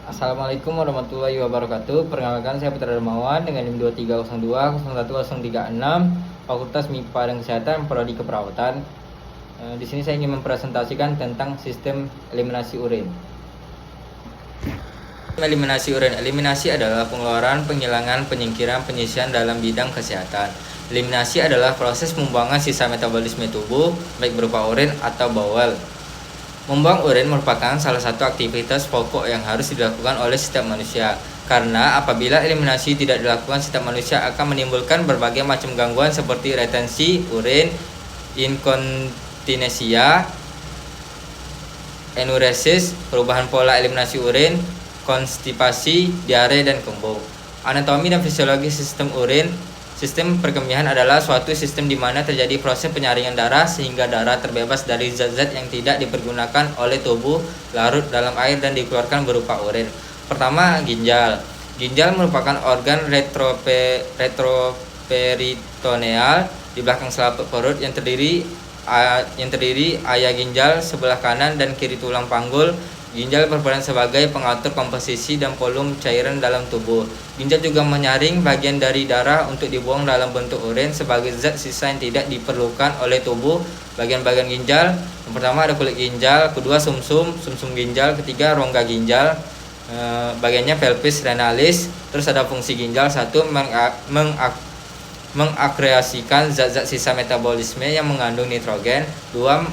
Assalamualaikum warahmatullahi wabarakatuh. Perkenalkan, saya Putra Dermawan dengan NIM 2302011036, Fakultas MIPA dan Kesehatan, Prodi Keperawatan. Di sini saya ingin mempresentasikan tentang sistem eliminasi urin. Eliminasi urin. Eliminasi adalah pengeluaran, penghilangan, penyingkiran, penyisian dalam bidang kesehatan. Eliminasi adalah proses pembuangan sisa metabolisme tubuh, baik berupa urin atau bawel. Membuang urin merupakan salah satu aktivitas pokok yang harus dilakukan oleh setiap manusia. Karena apabila eliminasi tidak dilakukan, setiap manusia akan menimbulkan berbagai macam gangguan seperti retensi urin, inkontinensia, enuresis, perubahan pola eliminasi urin, konstipasi, diare, dan kembung. Anatomi dan fisiologi sistem urin. Sistem perkemihan adalah suatu sistem di mana terjadi proses penyaringan darah sehingga darah terbebas dari zat-zat yang tidak dipergunakan oleh tubuh, larut dalam air dan dikeluarkan berupa urin. Pertama, ginjal. Ginjal merupakan organ retroperitoneal di belakang selaput perut yang terdiri ayah ginjal sebelah kanan dan kiri tulang panggul. Ginjal berperan sebagai pengatur komposisi dan volume cairan dalam tubuh. Ginjal juga menyaring bagian dari darah untuk dibuang dalam bentuk urin sebagai zat sisa yang tidak diperlukan oleh tubuh. Bagian-bagian ginjal, yang pertama ada kulit ginjal, kedua sumsum ginjal, ketiga rongga ginjal, bagiannya pelvis renalis. Terus ada fungsi ginjal, satu mengakreasikan zat-zat sisa metabolisme yang mengandung nitrogen, dua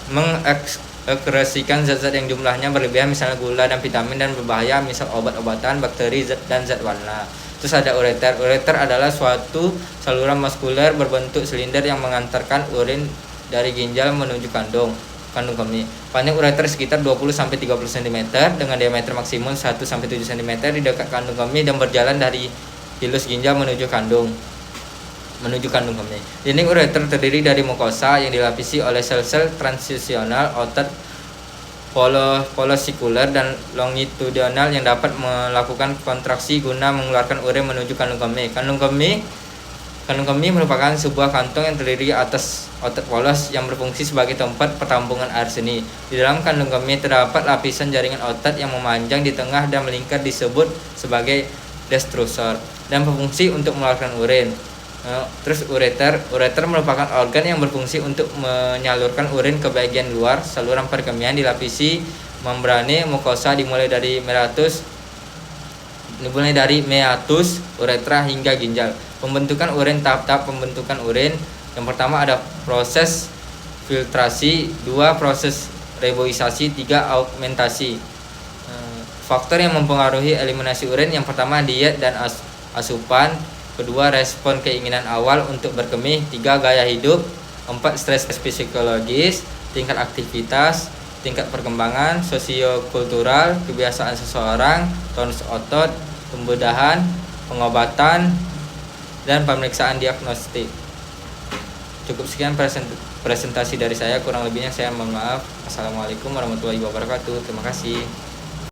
mengekskresikan zat-zat yang jumlahnya berlebihan, misalnya gula dan vitamin, dan berbahaya, misal obat-obatan, bakteri, dan zat warna. Terus ada ureter. Ureter adalah suatu saluran muskuler berbentuk silinder yang mengantarkan urin dari ginjal menuju kandung kemih. Panjang ureter sekitar 20-30 cm dengan diameter maksimum 1-7 cm di dekat kandung kemih dan berjalan dari hilus ginjal menuju kandung kemih. Dinding ureter terdiri dari mukosa yang dilapisi oleh sel-sel transisional otot polosikuler dan longitudinal yang dapat melakukan kontraksi guna mengeluarkan urin menuju kandung kemih. Kandung kemih merupakan sebuah kantong yang terdiri atas otot polos yang berfungsi sebagai tempat pertampungan air seni. Di dalam kandung kemih terdapat lapisan jaringan otot yang memanjang di tengah dan melingkar, disebut sebagai destrusor, dan berfungsi untuk mengeluarkan urin. Terus ureter merupakan organ yang berfungsi untuk menyalurkan urin ke bagian luar saluran perkemihan, dilapisi membrane mukosa dimulai dari meatus, uretra hingga ginjal. Pembentukan urin. Tahap-tahap pembentukan urin. Yang pertama ada proses filtrasi, 2 proses reboisasi, 3 augmentasi. Faktor yang mempengaruhi eliminasi urin, yang pertama diet dan asupan, kedua respon keinginan awal untuk berkemih, 3 gaya hidup, 4 stres psikologis, tingkat aktivitas, tingkat perkembangan, sosiokultural, kebiasaan seseorang, tonus otot, pembedahan, pengobatan, dan pemeriksaan diagnostik. Cukup sekian presentasi dari saya, kurang lebihnya saya mohon maaf. Assalamualaikum warahmatullahi wabarakatuh. Terima kasih.